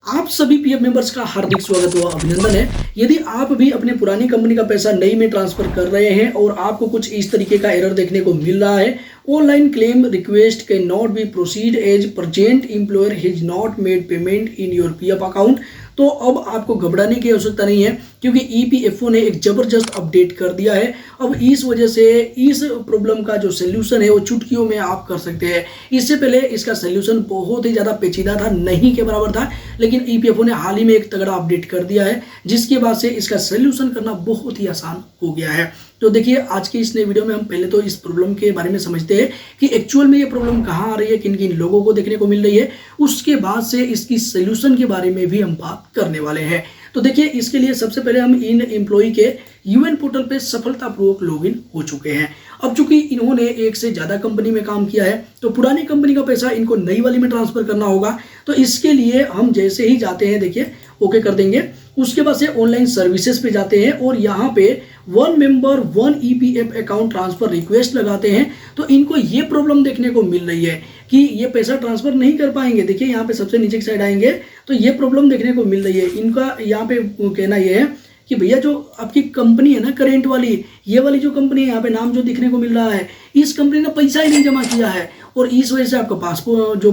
आप सभी PF members का हार्दिक स्वागत व अभिनंदन है। यदि आप भी अपने पुरानी कंपनी का पैसा नई में ट्रांसफर कर रहे हैं और आपको कुछ इस तरीके का एरर देखने को मिल रहा है, online claim request can not be proceed as present employer has not made payment in your PF account, तो अब आपको घबराने की आवश्यकता नहीं है क्योंकि ईपीएफओ ने एक जबरदस्त अपडेट कर दिया है। अब इस वजह से इस प्रॉब्लम का जो सोल्यूशन है वो चुटकियों में आप कर सकते हैं। इससे पहले इसका सोल्यूशन बहुत ही ज़्यादा पेचीदा था, नहीं के बराबर था, लेकिन ईपीएफओ ने हाल ही में एक तगड़ा अपडेट कर दिया है जिसके बाद से इसका सोल्यूशन करना बहुत ही आसान हो गया है। तो देखिए, आज की इस नए वीडियो में हम पहले तो इस प्रॉब्लम के बारे में समझते हैं कि एक्चुअल में ये प्रॉब्लम कहाँ आ रही है, किन किन लोगों को देखने को मिल रही है। उसके बाद से इसकी सोल्यूशन के बारे में भी हम बात करने वाले हैं। तो देखिए, इसके लिए सबसे पहले हम इन एम्प्लॉई के यूएन पोर्टल पे सफलतापूर्वक लॉगिन हो चुके हैं। अब चूंकि इन्होंने एक से ज़्यादा कंपनी में काम किया है तो पुरानी कंपनी का पैसा इनको नई वाली में ट्रांसफर करना होगा। तो इसके लिए हम जैसे ही जाते हैं, देखिए ओके कर देंगे, उसके बाद से ऑनलाइन सर्विसेज पे जाते हैं और यहाँ पे one member one EPF account transfer request लगाते हैं। तो इनको ये प्रॉब्लम देखने को मिल रही है कि ये पैसा ट्रांसफर नहीं कर पाएंगे। देखिए, यहाँ पे सबसे नीचे की साइड आएंगे तो ये प्रॉब्लम देखने को मिल रही है। इनका यहाँ पे कहना ये है कि भैया जो आपकी कंपनी है ना, करेंट वाली, ये वाली जो कंपनी है, यहाँ पे नाम जो दिखने को मिल रहा है, इस कंपनी ने पैसा ही नहीं जमा किया है और इस वजह से आपका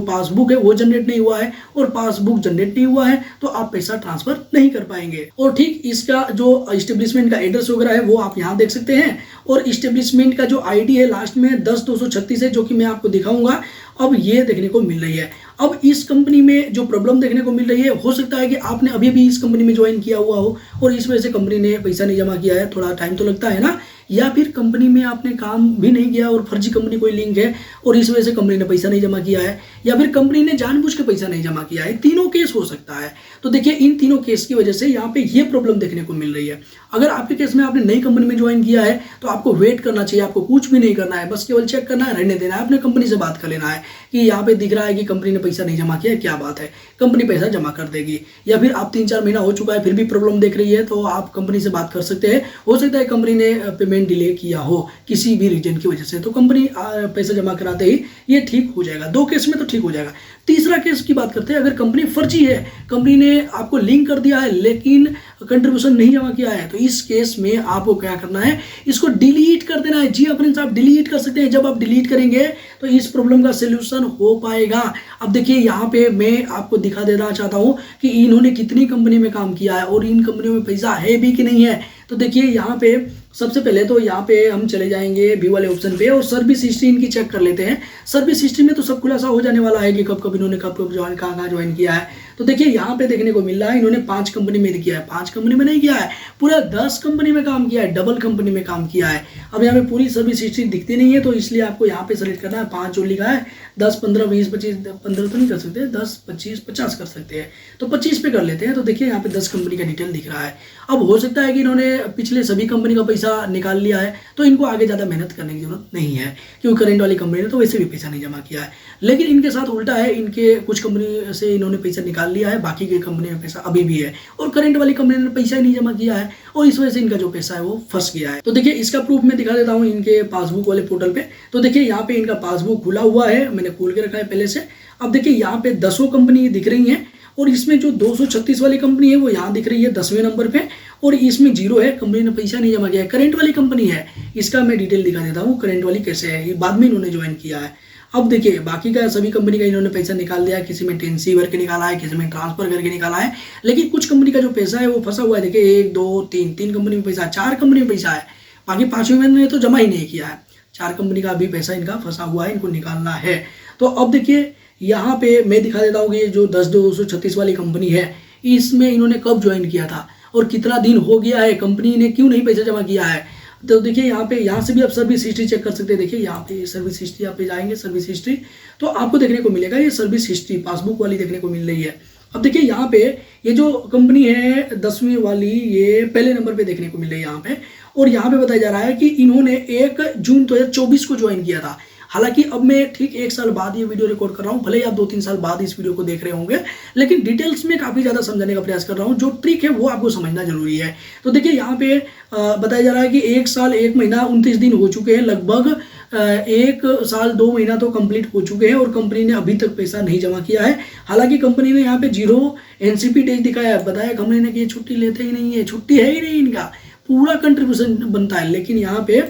पासबुक है वो जनरेट नहीं हुआ है और पासबुक जनरेट नहीं हुआ है तो आप पैसा ट्रांसफर नहीं कर पाएंगे। और ठीक इसका जो इस्टेब्लिशमेंट का एड्रेस वगैरह है वो आप यहाँ देख सकते हैं और इस्टेब्लिशमेंट का जो आईडी है लास्ट में 10-236 है, जो कि मैं आपको दिखाऊंगा। अब ये देखने को मिल रही है। अब इस कंपनी में जो प्रॉब्लम देखने को मिल रही है, हो सकता है कि आपने अभी भी इस कंपनी में ज्वाइन किया हुआ हो और इस वजह से कंपनी ने पैसा नहीं जमा किया है, थोड़ा टाइम तो लगता है ना, या फिर कंपनी में आपने काम भी नहीं किया और फर्जी कंपनी कोई लिंक है और इस वजह से कंपनी ने पैसा नहीं जमा किया है, या फिर कंपनी ने जानबूझ के पैसा नहीं जमा किया है। तीनों केस हो सकता है। तो देखिए, इन तीनों केस की वजह से यहाँ पे ये प्रॉब्लम देखने को मिल रही है। अगर आपके केस में आपने नई कंपनी में ज्वाइन किया है तो आपको वेट करना चाहिए, आपको कुछ भी नहीं करना है, बस केवल चेक करना है, रहने देना है, अपने कंपनी से बात कर लेना है कि यहाँ पे दिख रहा है कि कंपनी ने पैसा नहीं जमा किया है, क्या बात है, कंपनी पैसा जमा कर देगी। या फिर आप 3-4 महीना हो चुका है फिर भी प्रॉब्लम देख रही है तो आप कंपनी से बात कर सकते हैं। हो सकता है कंपनी ने पेमेंट डिले किया हो किसी भी रीजन की वजह से, तो कंपनी पैसा जमा कराते ही ये ठीक हो जाएगा। 2 केस में तो ठीक हो जाएगा। तीसरा केस की बात करते हैं, अगर कंपनी फर्जी है, कंपनी ने आपको लिंक कर दिया है लेकिन कंट्रीब्यूशन नहीं जमा किया है, तो इस केस में आपको क्या करना है, इसको डिलीट कर देना है। जी हाँ फ्रेंड्स, आप डिलीट कर सकते हैं। जब आप डिलीट करेंगे तो इस प्रॉब्लम का सोल्यूशन हो पाएगा। अब देखिए, यहाँ पे मैं आपको दिखा देना चाहता हूँ कि इन्होंने कितनी कंपनी में काम किया है और इन कंपनियों में पैसा है भी कि नहीं है। तो देखिए, यहाँ पे सबसे पहले तो यहाँ पे हम चले जाएंगे व्यू वाले ऑप्शन पे और सर्विस हिस्ट्री इनकी चेक कर लेते हैं। सर्विस हिस्ट्री में तो सब खुलासा हो जाने वाला है कि कब कब इन्होंने कब ज्वाइन, कहाँ ज्वाइन किया है। तो देखिए, यहाँ पे देखने को मिल रहा है इन्होंने 5 कंपनी में किया है, 5 कंपनी में नहीं किया है, पूरा 10 कंपनी में काम किया है, डबल कंपनी में काम किया है। अब यहाँ पे पूरी सर्विस हिस्ट्री दिखती नहीं है तो इसलिए आपको यहाँ पे सेलेक्ट करना है 5 जो लिखा है, 10, 15, 20, 25, 15 तो नहीं कर सकते, 10, 25, 50 कर सकते हैं, तो 25 पे कर लेते हैं। तो देखिए, यहाँ पे 10 कंपनी का डिटेल दिख रहा है। अब हो सकता है कि इन्होंने पिछले सभी कंपनी का पैसा निकाल लिया है तो इनको आगे ज़्यादा मेहनत करने की जरूरत नहीं है क्योंकि करेंट वाली कंपनी ने तो वैसे भी पैसा नहीं जमा किया है। लेकिन इनके साथ उल्टा है, इनके कुछ कंपनी से इन्होंने पैसा निकाल लिया है, बाकी की कंपनी में पैसा अभी भी है और करेंट वाली कंपनी ने पैसा ही नहीं जमा किया है और इस वजह से इनका जो पैसा है वो फंस गया है। तो देखिए, इसका प्रूफ मैं दिखा देता हूँ इनके पासबुक वाले पोर्टल पे। तो देखिए, यहाँ पे इनका पासबुक खुला हुआ है, मैंने खोल के रखा है पहले से। अब देखिए, यहाँ पे 10 कंपनी दिख रही है और इसमें जो 236 वाली कंपनी है वो यहाँ दिख रही है 10वें नंबर पे और इसमें 0 है, कंपनी ने पैसा नहीं जमा किया है, करंट वाली कंपनी है। इसका मैं डिटेल दिखा देता हूँ करंट वाली कैसे है, ये बाद में इन्होंने ज्वाइन किया है। अब देखिए, बाकी का सभी कंपनी का इन्होंने पैसा निकाल दिया, किसी में टेंसी भर के निकाला है, किसी में ट्रांसफर करके निकाला है, लेकिन कुछ कंपनी का जो पैसा है वो फंसा हुआ है। देखिए, 1, 2, 3 कंपनी में पैसा है, 4 कंपनी में पैसा है, बाकी 5वीं में तो जमा ही नहीं किया है। 4 कंपनी का अभी पैसा इनका फंसा हुआ है, इनको निकालना है। तो अब देखिए, यहाँ पे मैं दिखा देता हूँ कि जो 10-236 वाली कंपनी है इसमें इन्होंने कब ज्वाइन किया था और कितना दिन हो गया है, कंपनी ने क्यों नहीं पैसा जमा किया है। तो देखिए, यहाँ से भी आप सर्विस हिस्ट्री चेक कर सकते हैं। देखिए, यहाँ पे सर्विस हिस्ट्री आप पे जाएंगे, सर्विस हिस्ट्री, तो आपको देखने को मिलेगा ये सर्विस हिस्ट्री पासबुक वाली देखने को मिल रही है। अब देखिए, यहाँ पे ये जो कंपनी है 10वीं वाली, ये पहले नंबर पे देखने को मिल रही है यहाँ पे, और यहाँ पे बताया जा रहा है कि इन्होंने 1 जून 2024 को ज्वाइन किया था। हालांकि अब मैं ठीक 1 साल बाद ये वीडियो रिकॉर्ड कर रहा हूँ, भले ही आप 2-3 साल बाद इस वीडियो को देख रहे होंगे, लेकिन डिटेल्स में काफी ज्यादा समझाने का प्रयास कर रहा हूँ। जो ट्रिक है वो आपको समझना जरूरी है। तो देखिए, यहाँ पे बताया जा रहा है कि 1 साल 1 महीना 29 दिन हो चुके हैं लगभग 1 साल 2 महीना तो कंप्लीट हो चुके हैं और कंपनी ने अभी तक पैसा नहीं जमा किया है। हालांकि कंपनी ने यहाँ पे 0 एनसीपी डेज दिखाया है, बताया कंपनी ने कि ये छुट्टी लेते ही नहीं है, छुट्टी है ही नहीं, इनका पूरा कंट्रीब्यूशन बनता है, लेकिन यहाँ पे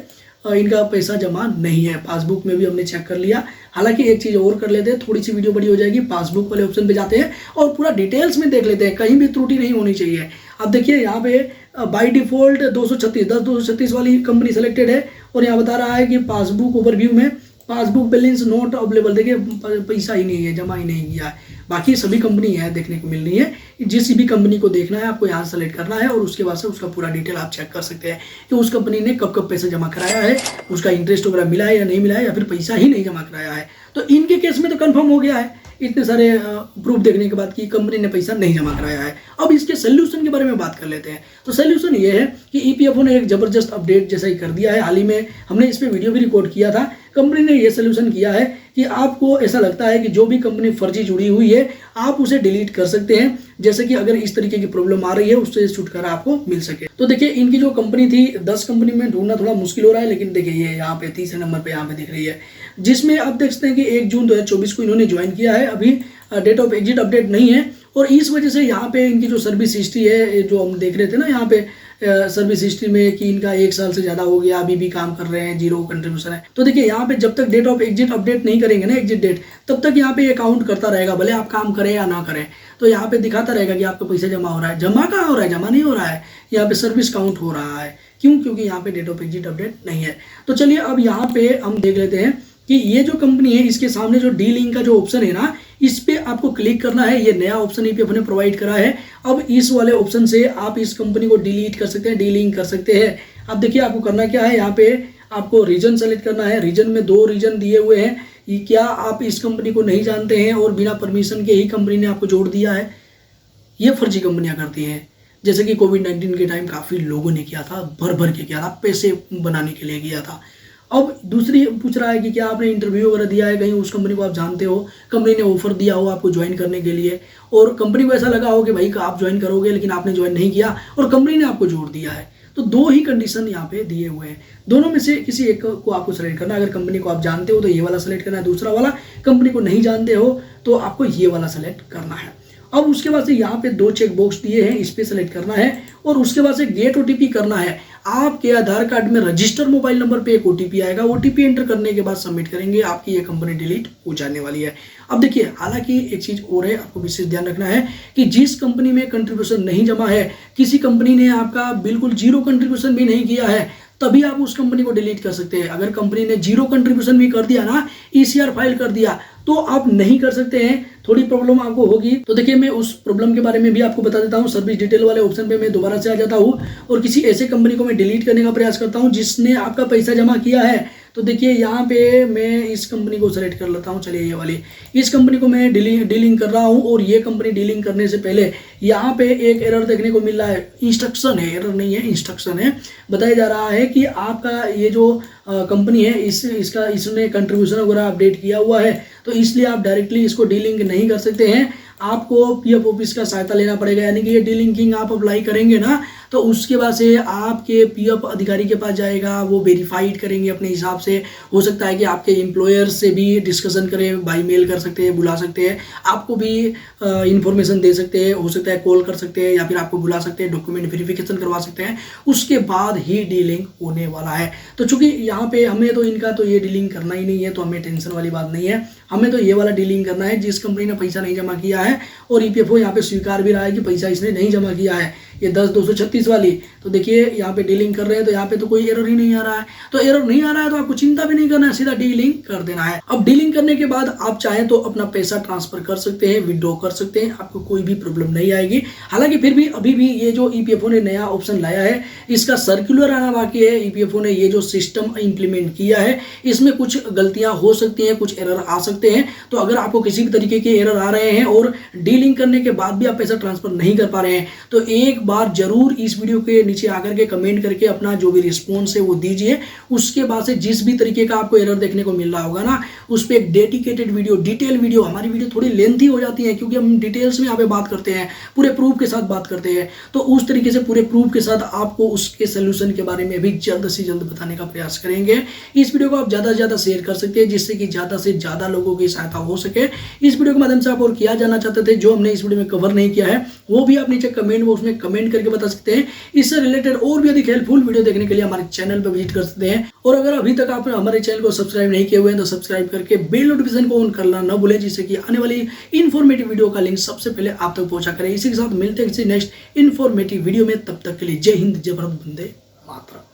इनका पैसा जमा नहीं है। पासबुक में भी हमने चेक कर लिया। हालांकि एक चीज़ और कर लेते हैं, थोड़ी सी वीडियो बड़ी हो जाएगी, पासबुक वाले ऑप्शन पे जाते हैं और पूरा डिटेल्स में देख लेते हैं, कहीं भी त्रुटि नहीं होनी चाहिए। अब देखिए यहाँ पे बाय डिफॉल्ट 236 वाली कंपनी सेलेक्टेड है और यहाँ बता रहा है कि पासबुक ओवरव्यू में पासबुक बैलेंस नॉट अवेलेबल, देखिए पैसा ही नहीं है, जमा ही नहीं किया है। बाकी सभी कंपनी है देखने को मिल रही है। जिस भी कंपनी को देखना है आपको यहाँ सेलेक्ट करना है और उसके बाद से उसका पूरा डिटेल आप चेक कर सकते हैं कि उस कंपनी ने कब कब पैसा जमा कराया है, उसका इंटरेस्ट वगैरह मिला है या नहीं मिला है, या फिर पैसा ही नहीं जमा कराया है। तो इनके केस में तो कंफर्म हो गया है इतने सारे प्रूफ देखने के बाद कि कंपनी ने पैसा नहीं जमा कराया है। अब इसके सोल्यूशन के बारे में बात कर लेते हैं। तो सोल्यूशन ये है कि ईपीएफओ ने एक जबरदस्त अपडेट जैसा ही कर दिया है। हाल ही में हमने इस पर वीडियो भी रिकॉर्ड किया था। कंपनी ने ये सोल्यूशन किया है कि आपको ऐसा लगता है कि जो भी कंपनी फर्जी जुड़ी हुई है आप उसे डिलीट कर सकते हैं, जैसे कि अगर इस तरीके की प्रॉब्लम आ रही है उससे छुटकारा आपको मिल सके। तो देखिए इनकी जो कंपनी थी 10 कंपनी में ढूंढना थोड़ा मुश्किल हो रहा है, लेकिन देखिए ये यहाँ पे 30 नंबर पे यहाँ पे दिख रही है, जिसमें आप देख सकते हैं कि 1 जून 2024 को इन्होंने ज्वाइन किया है। अभी डेट ऑफ एग्जिट अपडेट नहीं है और इस वजह से यहाँ पे इनकी जो सर्विस हिस्ट्री है, जो हम देख रहे थे ना यहाँ पे सर्विस हिस्ट्री में कि इनका 1 साल से ज़्यादा हो गया, अभी भी काम कर रहे हैं, 0 कंट्रीब्यूशन है। तो देखिए यहाँ पे जब तक डेट ऑफ एग्जिट अपडेट नहीं करेंगे ना, एग्जिट डेट, तब तक यहाँ पे ये काउंट करता रहेगा, भले आप काम करें या ना करें। तो यहाँ पे दिखाता रहेगा कि आपका पैसा जमा हो रहा है। जमा कहाँ हो रहा है, जमा नहीं हो रहा है, यहाँ पे सर्विस काउंट हो रहा है। क्यों? क्योंकि यहाँ पे डेट ऑफ एग्जिट अपडेट नहीं है। तो चलिए अब यहाँ पे हम देख लेते हैं कि ये जो कंपनी है इसके सामने जो डी लिंक का जो ऑप्शन है ना, इस पे आपको क्लिक करना है। ये नया ऑप्शन ईपीएफओ ने प्रोवाइड करा है। अब इस वाले ऑप्शन से आप इस कंपनी को डिलीट कर सकते हैं, डीलिंक कर सकते हैं। अब देखिए आपको करना क्या है, यहाँ पे आपको रीजन सेलेक्ट करना है। रीजन में 2 रीजन दिए हुए हैं। ये क्या आप इस कंपनी को नहीं जानते हैं और बिना परमिशन के ही कंपनी ने आपको जोड़ दिया है? ये फर्जी कंपनियां करती हैं, जैसे कि कोविड-19 के टाइम काफ़ी लोगों ने किया था, भर भर के किया था, पैसे बनाने के लिए किया था। अब दूसरी पूछ रहा है कि क्या आपने इंटरव्यू वगैरह दिया है, कहीं उस कंपनी को आप जानते हो, कंपनी ने ऑफर दिया हो आपको ज्वाइन करने के लिए और कंपनी को ऐसा लगा हो कि भाई आप ज्वाइन करोगे, लेकिन आपने ज्वाइन नहीं किया और कंपनी ने आपको जोड़ दिया है। तो 2 ही कंडीशन यहाँ पे दिए हुए हैं, दोनों में से किसी एक को आपको सेलेक्ट करना है। अगर कंपनी को आप जानते हो तो ये वाला सेलेक्ट करना है, दूसरा वाला कंपनी को नहीं जानते हो तो आपको ये वाला सेलेक्ट करना है। अब उसके बाद से यहाँ पे 2 चेक बॉक्स दिए हैं, इस पे सेलेक्ट करना है और उसके बाद से गेट ओटीपी करना है। आपके आधार कार्ड में रजिस्टर्ड मोबाइल नंबर पे एक ओटीपी आएगा, ओटीपी एंटर करने के बाद सबमिट करेंगे, आपकी ये कंपनी डिलीट हो जाने वाली है। अब देखिए हालांकि एक चीज और है, आपको विशेष ध्यान रखना है कि जिस कंपनी में कंट्रीब्यूशन नहीं जमा है, किसी कंपनी ने आपका बिल्कुल 0 कंट्रीब्यूशन भी नहीं किया है, तभी आप उस कंपनी को डिलीट कर सकते हैं। अगर कंपनी ने 0 कंट्रीब्यूशन भी कर दिया ना, ईसीआर फाइल कर दिया, तो आप नहीं कर सकते हैं, थोड़ी प्रॉब्लम आपको होगी। तो देखिए मैं उस प्रॉब्लम के बारे में भी आपको बता देता हूँ। सर्विस डिटेल वाले ऑप्शन पे मैं दोबारा से आ जाता हूँ और किसी ऐसे कंपनी को मैं डिलीट करने का प्रयास करता हूँ जिसने आपका पैसा जमा किया है। तो देखिए यहाँ पे मैं इस कंपनी को सेलेक्ट कर लेता हूँ। चलिए ये वाली, इस कंपनी को मैं डीलिंग कर रहा हूँ और ये कंपनी डीलिंग करने से पहले यहाँ पे एक एरर देखने को मिल रहा है। इंस्ट्रक्शन है, एरर नहीं है, इंस्ट्रक्शन है। बताया जा रहा है कि आपका ये जो कंपनी है इसने कंट्रीब्यूशन वगैरह अपडेट किया हुआ है, तो इसलिए आप डायरेक्टली इसको डीलिंक नहीं कर सकते हैं, आपको पीएफ ऑफिस का सहायता लेना पड़ेगा। यानी कि ये डीलिंकिंग आप अप्लाई करेंगे ना, तो उसके बाद से आपके पीएफ अधिकारी के पास जाएगा, वो वेरीफाइड करेंगे अपने हिसाब से। हो सकता है कि आपके एम्प्लॉयर से भी डिस्कशन करें, बाई मेल कर सकते हैं, बुला सकते हैं, आपको भी इंफॉर्मेशन दे सकते हैं, हो सकता है कॉल कर सकते हैं या फिर आपको बुला सकते हैं, डॉक्यूमेंट वेरिफिकेशन करवा सकते हैं, उसके बाद ही डीलिंग होने वाला है। तो चूंकि यहाँ पे हमें तो इनका तो ये डीलिंग करना ही नहीं है, तो हमें टेंशन वाली बात नहीं है। हमें तो ये वाला डीलिंग करना है जिस कंपनी ने पैसा नहीं जमा किया है और ईपीएफओ यहाँ पे स्वीकार भी रहा है कि पैसा इसने नहीं जमा किया है, ये 10/236 वाली। तो देखिए यहाँ पे डीलिंग कर रहे हैं, तो यहाँ पे तो कोई एरर ही नहीं आ रहा है। तो एरर नहीं आ रहा है तो आपको चिंता भी नहीं करना है, सीधा डीलिंग कर देना है। अब डीलिंग करने के बाद आप चाहें तो अपना पैसा ट्रांसफर कर सकते हैं, विड्रॉ कर सकते हैं, आपको कोई भी प्रॉब्लम नहीं आएगी। हालांकि फिर भी अभी भी ये जो ईपीएफओ ने नया ऑप्शन लाया है, इसका सर्कुलर आना बाकी है। ईपीएफओ ने ये जो सिस्टम इंप्लीमेंट किया है, इसमें कुछ गलतियां हो सकती हैं, कुछ एरर आ सकते हैं। तो अगर आपको किसी भी तरीके के एरर आ रहे हैं और डीलिंग करने के बाद भी आप पैसा ट्रांसफर नहीं कर पा रहे हैं, तो एक बार जरूर इस वीडियो के नीचे आकर के कमेंट करके अपना जो भी रिस्पॉन्स है वो दीजिए। उसके बाद से जिस भी तरीके का आपको एरर देखने को मिल रहा होगा ना, उस पर एक डेडिकेटेड वीडियो, डिटेल वीडियो, हमारी वीडियो थोड़ी लेंथी हो जाती है क्योंकि हम डिटेल्स में यहाँ पे बात करते हैं, पूरे प्रूफ के साथ बात करते हैं, तो उस तरीके से पूरे प्रूफ के साथ आपको उसके सोल्यूशन के बारे में भी जल्द से जल्द बताने का प्रयास करेंगे। इस वीडियो को आप ज्यादा से ज्यादा शेयर कर सकते हैं जिससे कि ज्यादा से ज्यादा लोगों की सहायता हो सके। इस वीडियो के माध्यम से आप और क्या जानना चाहते थे जो हमने इस वीडियो में कवर नहीं किया है, वो भी आप नीचे कमेंट बॉक्स में कमेंट करके बता सकते हैं। इससे रिलेटेड और भी अधिक हेल्पफुल वीडियो देखने के लिए हमारे चैनल पर विजिट कर सकते हैं। और अगर अभी तक आपने हमारे चैनल को सब्सक्राइब नहीं किए हुए हैं तो सब्सक्राइब करके बेल नोटिफिकेशन को ऑन करना न भूलें, जिससे कि आने वाली इन्फॉर्मेटिव वीडियो का लिंक सबसे पहले आप तक पहुंचा करें। इसी के साथ मिलते हैं किसी नेक्स्ट इन्फॉर्मेटिव वीडियो में, तब तक के लिए जय हिंद, जय भारत, वंदे मातरम।